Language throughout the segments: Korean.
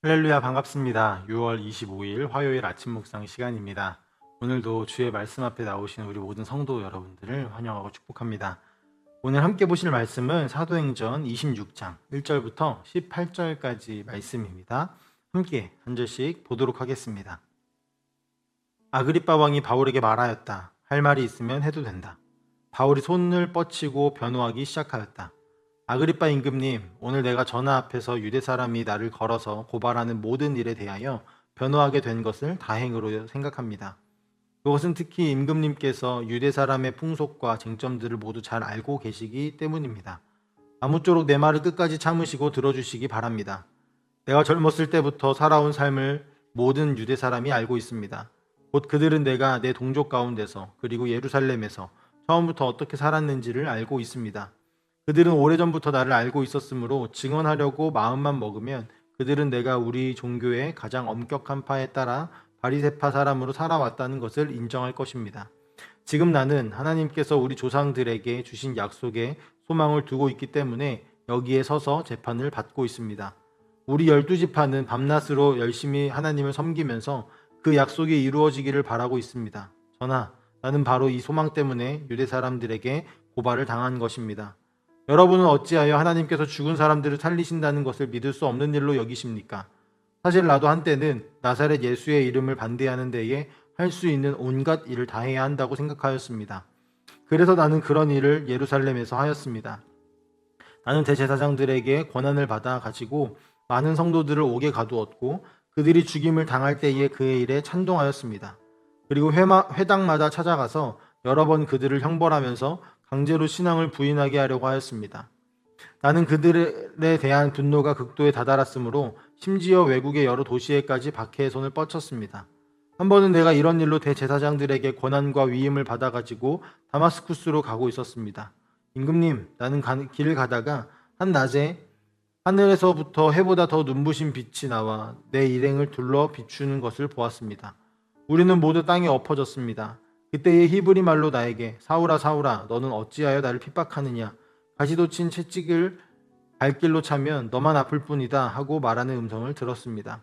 할렐루야 반갑습니다. 6월 25일 화요일 아침 묵상 시간입니다. 오늘도 주의 말씀 앞에 나오신 우리 모든 성도 여러분들을 환영하고 축복합니다. 오늘 함께 보실 말씀은 사도행전 26장 1절부터 18절까지 말씀입니다. 함께 한 절씩 보도록 하겠습니다. 아그리빠 왕이 바울에게 말하였다. 할 말이 있으면 해도 된다. 바울이 손을 뻗치고 변호하기 시작하였다. 아그리빠 임금님, 오늘 내가 전하 앞에서 유대 사람이 나를 걸어서 고발하는 모든 일에 대하여 변호하게 된 것을 다행으로 생각합니다. 그것은 특히 임금님께서 유대 사람의 풍속과 쟁점들을 모두 잘 알고 계시기 때문입니다. 아무쪼록 내 말을 끝까지 참으시고 들어주시기 바랍니다. 내가 젊었을 때부터 살아온 삶을 모든 유대 사람이 알고 있습니다. 곧 그들은 내가 내 동족 가운데서 그리고 예루살렘에서 처음부터 어떻게 살았는지를 알고 있습니다. 그들은 오래전부터 나를 알고 있었으므로 증언하려고 마음만 먹으면 그들은 내가 우리 종교의 가장 엄격한 파에 따라 바리새파 사람으로 살아왔다는 것을 인정할 것입니다. 지금 나는 하나님께서 우리 조상들에게 주신 약속에 소망을 두고 있기 때문에 여기에 서서 재판을 받고 있습니다. 우리 12지파는 밤낮으로 열심히 하나님을 섬기면서 그 약속이 이루어지기를 바라고 있습니다. 전하, 나는 바로 이 소망 때문에 유대 사람들에게 고발을 당한 것입니다. 여러분은 어찌하여 하나님께서 죽은 사람들을 살리신다는 것을 믿을 수 없는 일로 여기십니까? 사실 나도 한때는 나사렛 예수의 이름을 반대하는 데에 할 수 있는 온갖 일을 다 해야 한다고 생각하였습니다. 그래서 나는 그런 일을 예루살렘에서 하였습니다. 나는 대제사장들에게 권한을 받아 가지고 많은 성도들을 옥에 가두었고 그들이 죽임을 당할 때에 그의 일에 찬동하였습니다. 그리고 회당마다 찾아가서 여러 번 그들을 형벌하면서 강제로 신앙을 부인하게 하려고 하였습니다. 나는 그들에 대한 분노가 극도에 다다랐으므로 심지어 외국의 여러 도시에까지 박해의 손을 뻗쳤습니다. 한 번은 내가 이런 일로 대제사장들에게 권한과 위임을 받아가지고 다마스쿠스로 가고 있었습니다. 임금님, 나는 길을 가다가 한낮에 하늘에서부터 해보다 더 눈부신 빛이 나와 내 일행을 둘러 비추는 것을 보았습니다. 우리는 모두 땅에 엎어졌습니다. 그때의 히브리 말로 나에게 사울아 사울아 너는 어찌하여 나를 핍박하느냐 가시도 친 채찍을 발길로 차면 너만 아플 뿐이다 하고 말하는 음성을 들었습니다.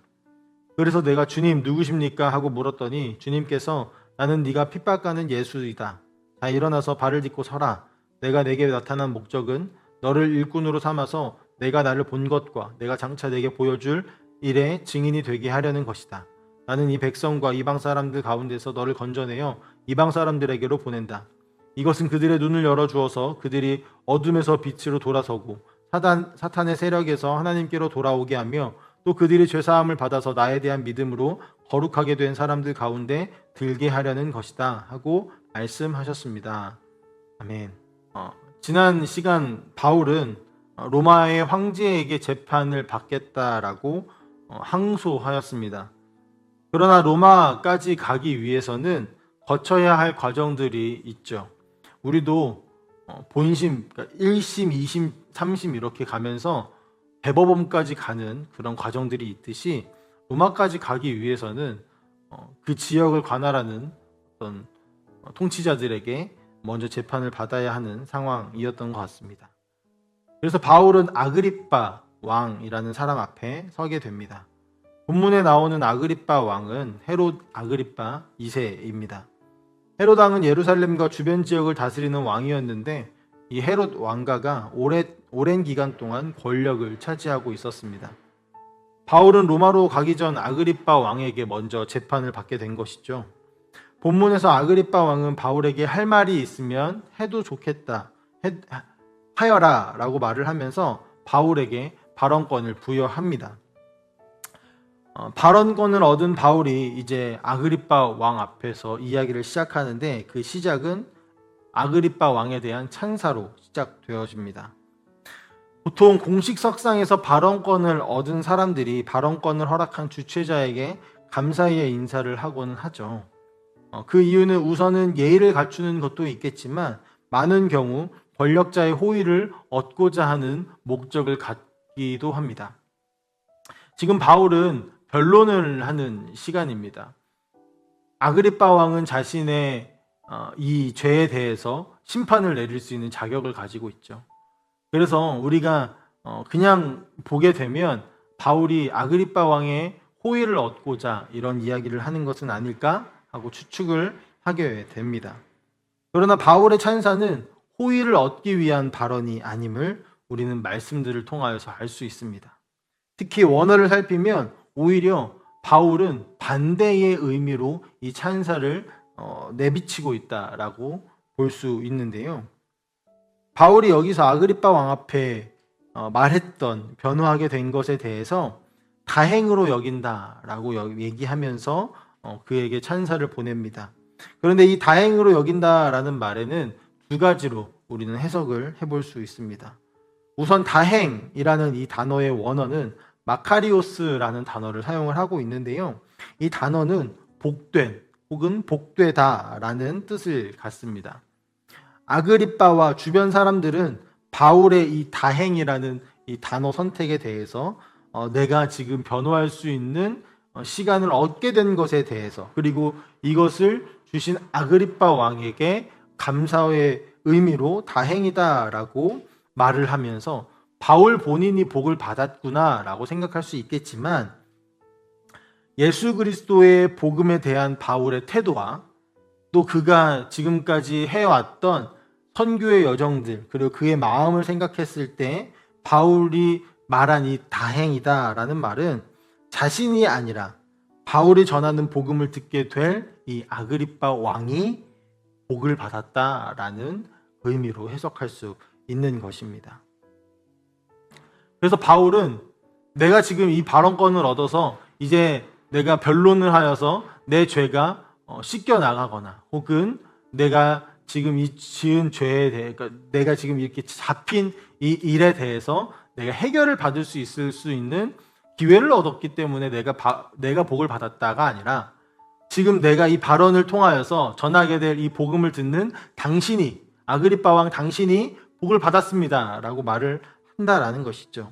그래서 내가 주님 누구십니까 하고 물었더니 주님께서 나는 네가 핍박하는 예수이다. 자 일어나서 발을 딛고 서라. 내가 내게 나타난 목적은 너를 일꾼으로 삼아서 내가 나를 본 것과 내가 장차 내게 보여줄 일의 증인이 되게 하려는 것이다. 나는 이 백성과 이방 사람들 가운데서 너를 건져내어 이방 사람들에게로 보낸다. 이것은 그들의 눈을 열어주어서 그들이 어둠에서 빛으로 돌아서고 사탄의 세력에서 하나님께로 돌아오게 하며 또 그들이 죄사함을 받아서 나에 대한 믿음으로 거룩하게 된 사람들 가운데 들게 하려는 것이다 하고 말씀하셨습니다. 아멘. 지난 시간 바울은 로마의 황제에게 재판을 받겠다라고 항소하였습니다. 그러나 로마까지 가기 위해서는 거쳐야 할 과정들이 있죠. 우리도 본심, 그러니까 1심, 2심, 3심 이렇게 가면서 대법원까지 가는 그런 과정들이 있듯이 로마까지 가기 위해서는 그 지역을 관할하는 어떤 통치자들에게 먼저 재판을 받아야 하는 상황이었던 것 같습니다. 그래서 바울은 아그리빠 왕이라는 사람 앞에 서게 됩니다. 본문에 나오는 아그리빠 왕은 헤롯 아그리빠 2세입니다. 헤롯 왕은 예루살렘과 주변 지역을 다스리는 왕이었는데 이 헤롯 왕가가 오랜 기간 동안 권력을 차지하고 있었습니다. 바울은 로마로 가기 전 아그리빠 왕에게 먼저 재판을 받게 된 것이죠. 본문에서 아그리빠 왕은 바울에게 할 말이 있으면 해도 좋겠다, 하여라 라고 말을 하면서 바울에게 발언권을 부여합니다. 발언권을 얻은 바울이 이제 아그리빠 왕 앞에서 이야기를 시작하는데 그 시작은 아그리빠 왕에 대한 찬사로 시작되어집니다. 보통 공식 석상에서 발언권을 얻은 사람들이 발언권을 허락한 주최자에게 감사의 인사를 하고는 하죠. 그 이유는 우선은 예의를 갖추는 것도 있겠지만 많은 경우 권력자의 호의를 얻고자 하는 목적을 갖기도 합니다. 지금 바울은 변론을 하는 시간입니다. 아그리빠 왕은 자신의 이 죄에 대해서 심판을 내릴 수 있는 자격을 가지고 있죠. 그래서 우리가 그냥 보게 되면 바울이 아그리빠 왕의 호의를 얻고자 이런 이야기를 하는 것은 아닐까 하고 추측을 하게 됩니다. 그러나 바울의 찬사는 호의를 얻기 위한 발언이 아님을 우리는 말씀들을 통하여서 알 수 있습니다. 특히 원어를 살피면 오히려 바울은 반대의 의미로 이 찬사를 내비치고 있다라고 볼 수 있는데요. 바울이 여기서 아그리빠 왕 앞에 말했던 변호하게 된 것에 대해서 다행으로 여긴다라고 얘기하면서 그에게 찬사를 보냅니다. 그런데 이 다행으로 여긴다라는 말에는 두 가지로 우리는 해석을 해볼 수 있습니다. 우선 다행이라는 이 단어의 원어는 마카리오스라는 단어를 사용을 하고 있는데요. 이 단어는 복된 혹은 복되다라는 뜻을 갖습니다. 아그리빠와 주변 사람들은 바울의 이 다행이라는 이 단어 선택에 대해서 내가 지금 변호할 수 있는 시간을 얻게 된 것에 대해서, 그리고 이것을 주신 아그리빠 왕에게 감사의 의미로 다행이다라고 말을 하면서 바울 본인이 복을 받았구나라고 생각할 수 있겠지만, 예수 그리스도의 복음에 대한 바울의 태도와 또 그가 지금까지 해왔던 선교의 여정들, 그리고 그의 마음을 생각했을 때 바울이 말한 이 다행이다라는 말은 자신이 아니라 바울이 전하는 복음을 듣게 될 이 아그리빠 왕이 복을 받았다라는 의미로 해석할 수 있는 것입니다. 그래서 바울은 내가 지금 이 발언권을 얻어서 이제 내가 변론을 하여서 내 죄가 씻겨 나가거나, 혹은 내가 지금 이 지은 죄에 대해, 그러니까 내가 지금 이렇게 잡힌 이 일에 대해서 내가 해결을 받을 수 있을 수 있는 기회를 얻었기 때문에 내가 복을 받았다가 아니라, 지금 내가 이 발언을 통하여서 전하게 될 이 복음을 듣는 당신이, 아그리빠 왕 당신이 복을 받았습니다라고 말을 한다라는 것이죠.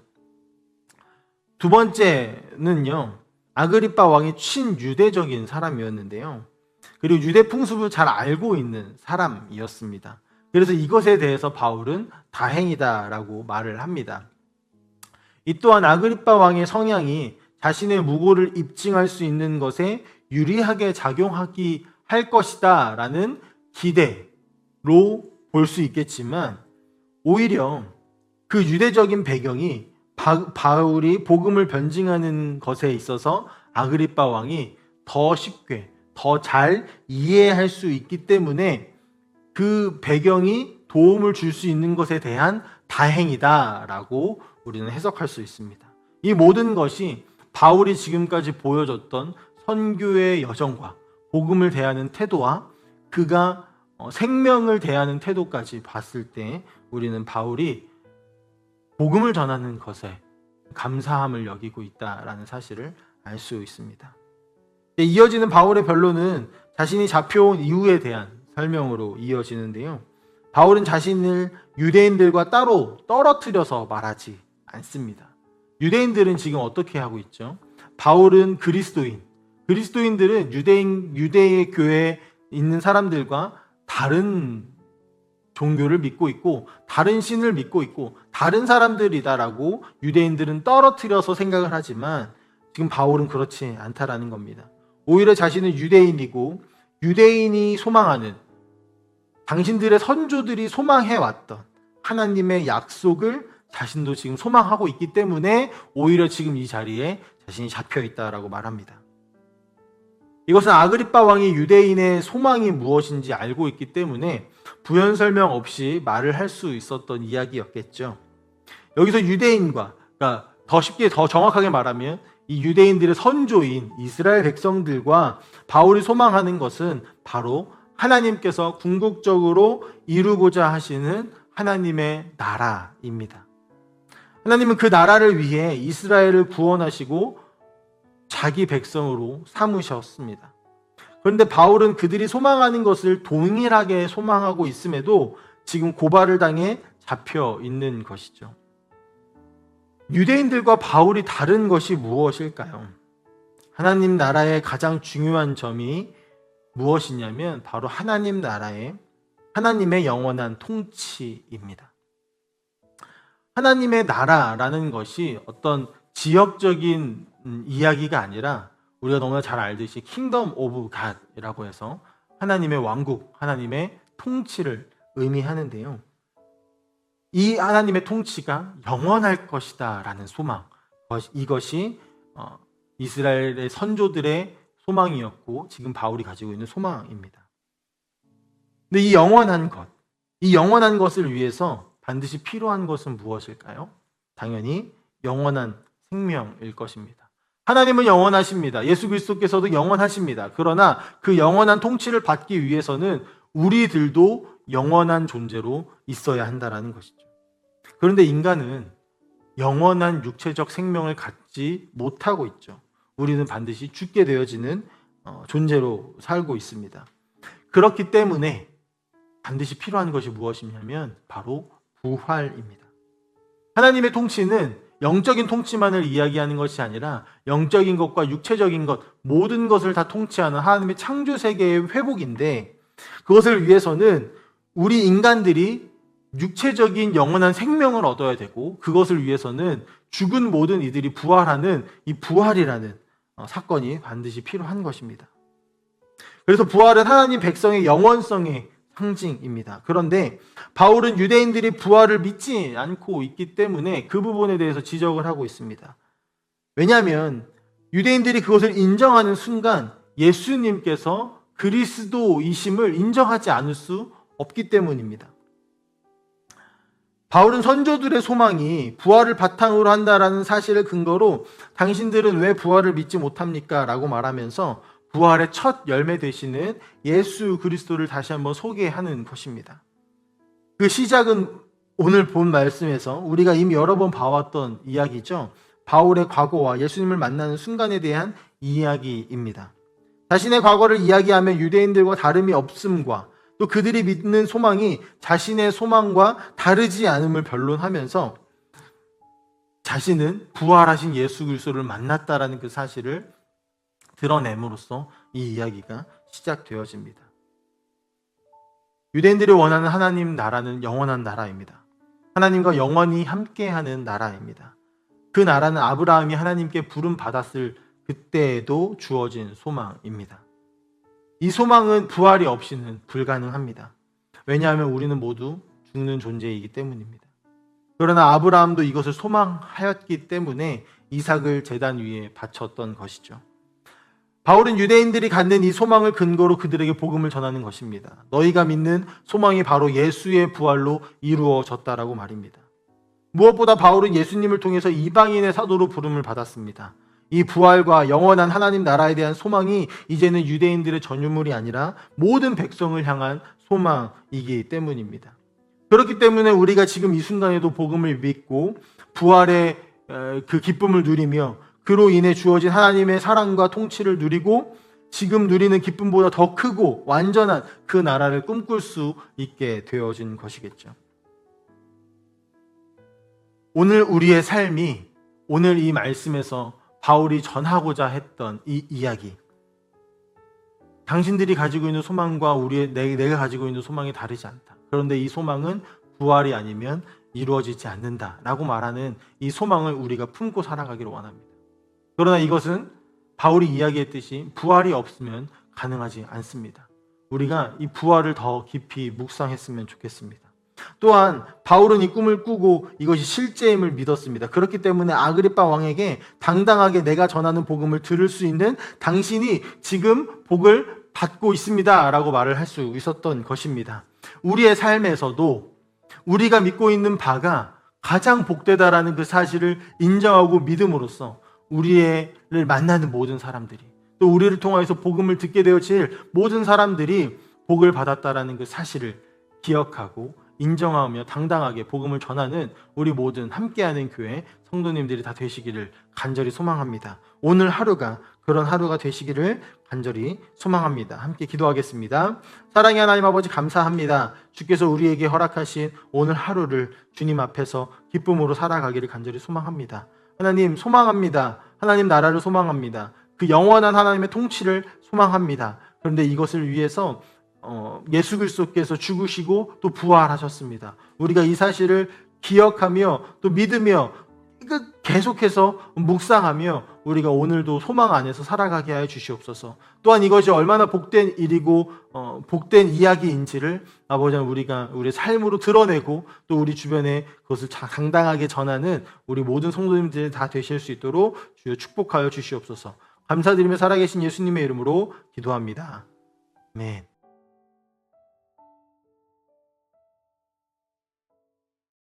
두 번째는요, 아그리빠 왕이 친유대적인 사람이었는데요. 그리고 유대 풍습을 잘 알고 있는 사람이었습니다. 그래서 이것에 대해서 바울은 다행이다라고 말을 합니다. 이 또한 아그리빠 왕의 성향이 자신의 무고를 입증할 수 있는 것에 유리하게 작용하기 할 것이다 라는 기대로 볼 수 있겠지만, 오히려 그 유대적인 배경이 바울이 복음을 변증하는 것에 있어서 아그리빠 왕이 더 쉽게, 더 잘 이해할 수 있기 때문에 그 배경이 도움을 줄 수 있는 것에 대한 다행이다라고 우리는 해석할 수 있습니다. 이 모든 것이 바울이 지금까지 보여줬던 선교의 여정과 복음을 대하는 태도와 그가 생명을 대하는 태도까지 봤을 때 우리는 바울이 복음을 전하는 것에 감사함을 여기고 있다라는 사실을 알 수 있습니다. 이어지는 바울의 변론은 자신이 잡혀온 이유에 대한 설명으로 이어지는데요. 바울은 자신을 유대인들과 따로 떨어뜨려서 말하지 않습니다. 유대인들은 지금 어떻게 하고 있죠? 바울은 그리스도인들은 유대의 교회에 있는 사람들과 다른 종교를 믿고 있고 다른 신을 믿고 있고 다른 사람들이다라고 유대인들은 떨어뜨려서 생각을 하지만, 지금 바울은 그렇지 않다라는 겁니다. 오히려 자신은 유대인이고 유대인이 소망하는, 당신들의 선조들이 소망해왔던 하나님의 약속을 자신도 지금 소망하고 있기 때문에 오히려 지금 이 자리에 자신이 잡혀있다라고 말합니다. 이것은 아그리빠 왕이 유대인의 소망이 무엇인지 알고 있기 때문에 부연 설명 없이 말을 할 수 있었던 이야기였겠죠. 여기서 유대인과, 그러니까 더 쉽게 더 정확하게 말하면 이 유대인들의 선조인 이스라엘 백성들과 바울이 소망하는 것은 바로 하나님께서 궁극적으로 이루고자 하시는 하나님의 나라입니다. 하나님은 그 나라를 위해 이스라엘을 구원하시고 자기 백성으로 삼으셨습니다. 그런데 바울은 그들이 소망하는 것을 동일하게 소망하고 있음에도 지금 고발을 당해 잡혀 있는 것이죠. 유대인들과 바울이 다른 것이 무엇일까요? 하나님 나라의 가장 중요한 점이 무엇이냐면 바로 하나님의 영원한 통치입니다. 하나님의 나라라는 것이 어떤 지역적인 이야기가 아니라 우리가 너무나 잘 알듯이 킹덤 오브 갓이라고 해서 하나님의 왕국, 하나님의 통치를 의미하는데요. 이 하나님의 통치가 영원할 것이다 라는 소망, 이것이 이스라엘의 선조들의 소망이었고 지금 바울이 가지고 있는 소망입니다. 근데 이 영원한 것을 위해서 반드시 필요한 것은 무엇일까요? 당연히 영원한 생명일 것입니다. 하나님은 영원하십니다. 예수 그리스도께서도 영원하십니다. 그러나 그 영원한 통치를 받기 위해서는 우리들도 영원한 존재로 있어야 한다는 것이죠. 그런데 인간은 영원한 육체적 생명을 갖지 못하고 있죠. 우리는 반드시 죽게 되어지는 존재로 살고 있습니다. 그렇기 때문에 반드시 필요한 것이 무엇이냐면 바로 부활입니다. 하나님의 통치는 영적인 통치만을 이야기하는 것이 아니라 영적인 것과 육체적인 것, 모든 것을 다 통치하는 하나님의 창조 세계의 회복인데, 그것을 위해서는 우리 인간들이 육체적인 영원한 생명을 얻어야 되고, 그것을 위해서는 죽은 모든 이들이 부활하는 이 부활이라는 사건이 반드시 필요한 것입니다. 그래서 부활은 하나님 백성의 영원성의 상징입니다. 그런데 바울은 유대인들이 부활을 믿지 않고 있기 때문에 그 부분에 대해서 지적을 하고 있습니다. 왜냐하면 유대인들이 그것을 인정하는 순간 예수님께서 그리스도이심을 인정하지 않을 수 없기 때문입니다. 바울은 선조들의 소망이 부활을 바탕으로 한다라는 사실을 근거로 당신들은 왜 부활을 믿지 못합니까? 라고 말하면서 부활의 첫 열매 되시는 예수 그리스도를 다시 한번 소개하는 것입니다. 그 시작은 오늘 본 말씀에서 우리가 이미 여러 번 봐왔던 이야기죠. 바울의 과거와 예수님을 만나는 순간에 대한 이야기입니다. 자신의 과거를 이야기하며 유대인들과 다름이 없음과 또 그들이 믿는 소망이 자신의 소망과 다르지 않음을 변론하면서 자신은 부활하신 예수 그리스도를 만났다라는 그 사실을 드러냄으로써 이 이야기가 시작되어집니다. 유대인들이 원하는 하나님 나라는 영원한 나라입니다. 하나님과 영원히 함께하는 나라입니다. 그 나라는 아브라함이 하나님께 부름 받았을 그때에도 주어진 소망입니다. 이 소망은 부활이 없이는 불가능합니다. 왜냐하면 우리는 모두 죽는 존재이기 때문입니다. 그러나 아브라함도 이것을 소망하였기 때문에 이삭을 제단 위에 바쳤던 것이죠. 바울은 유대인들이 갖는 이 소망을 근거로 그들에게 복음을 전하는 것입니다. 너희가 믿는 소망이 바로 예수의 부활로 이루어졌다라고 말입니다. 무엇보다 바울은 예수님을 통해서 이방인의 사도로 부름을 받았습니다. 이 부활과 영원한 하나님 나라에 대한 소망이 이제는 유대인들의 전유물이 아니라 모든 백성을 향한 소망이기 때문입니다. 그렇기 때문에 우리가 지금 이 순간에도 복음을 믿고 부활의 그 기쁨을 누리며 그로 인해 주어진 하나님의 사랑과 통치를 누리고 지금 누리는 기쁨보다 더 크고 완전한 그 나라를 꿈꿀 수 있게 되어진 것이겠죠. 오늘 우리의 삶이 오늘 이 말씀에서 바울이 전하고자 했던 이 이야기, 당신들이 가지고 있는 소망과 내가 가지고 있는 소망이 다르지 않다. 그런데 이 소망은 부활이 아니면 이루어지지 않는다라고 말하는 이 소망을 우리가 품고 살아가기를 원합니다. 그러나 이것은 바울이 이야기했듯이 부활이 없으면 가능하지 않습니다. 우리가 이 부활을 더 깊이 묵상했으면 좋겠습니다. 또한 바울은 이 꿈을 꾸고 이것이 실제임을 믿었습니다. 그렇기 때문에 아그리빠 왕에게 당당하게 내가 전하는 복음을 들을 수 있는 당신이 지금 복을 받고 있습니다 라고 말을 할 수 있었던 것입니다. 우리의 삶에서도 우리가 믿고 있는 바가 가장 복되다라는 그 사실을 인정하고 믿음으로써 우리를 만나는 모든 사람들이, 또 우리를 통해서 복음을 듣게 되어질 모든 사람들이 복을 받았다라는 그 사실을 기억하고 인정하며 당당하게 복음을 전하는 우리 모든 함께하는 교회 성도님들이 다 되시기를 간절히 소망합니다. 오늘 하루가 그런 하루가 되시기를 간절히 소망합니다. 함께 기도하겠습니다. 사랑의 하나님 아버지, 감사합니다. 주께서 우리에게 허락하신 오늘 하루를 주님 앞에서 기쁨으로 살아가기를 간절히 소망합니다. 하나님 소망합니다. 하나님 나라를 소망합니다. 그 영원한 하나님의 통치를 소망합니다. 그런데 이것을 위해서 예수 그리스도께서 죽으시고 또 부활하셨습니다. 우리가 이 사실을 기억하며 또 믿으며 계속해서 묵상하며 우리가 오늘도 소망 안에서 살아가게 하여 주시옵소서. 또한 이것이 얼마나 복된 일이고 복된 이야기인지를 아버지 우리가 우리 삶으로 드러내고 또 우리 주변에 그것을 당당하게 전하는 우리 모든 성도님들이 다 되실 수 있도록 주여 축복하여 주시옵소서. 감사드리며 살아계신 예수님의 이름으로 기도합니다. 아멘.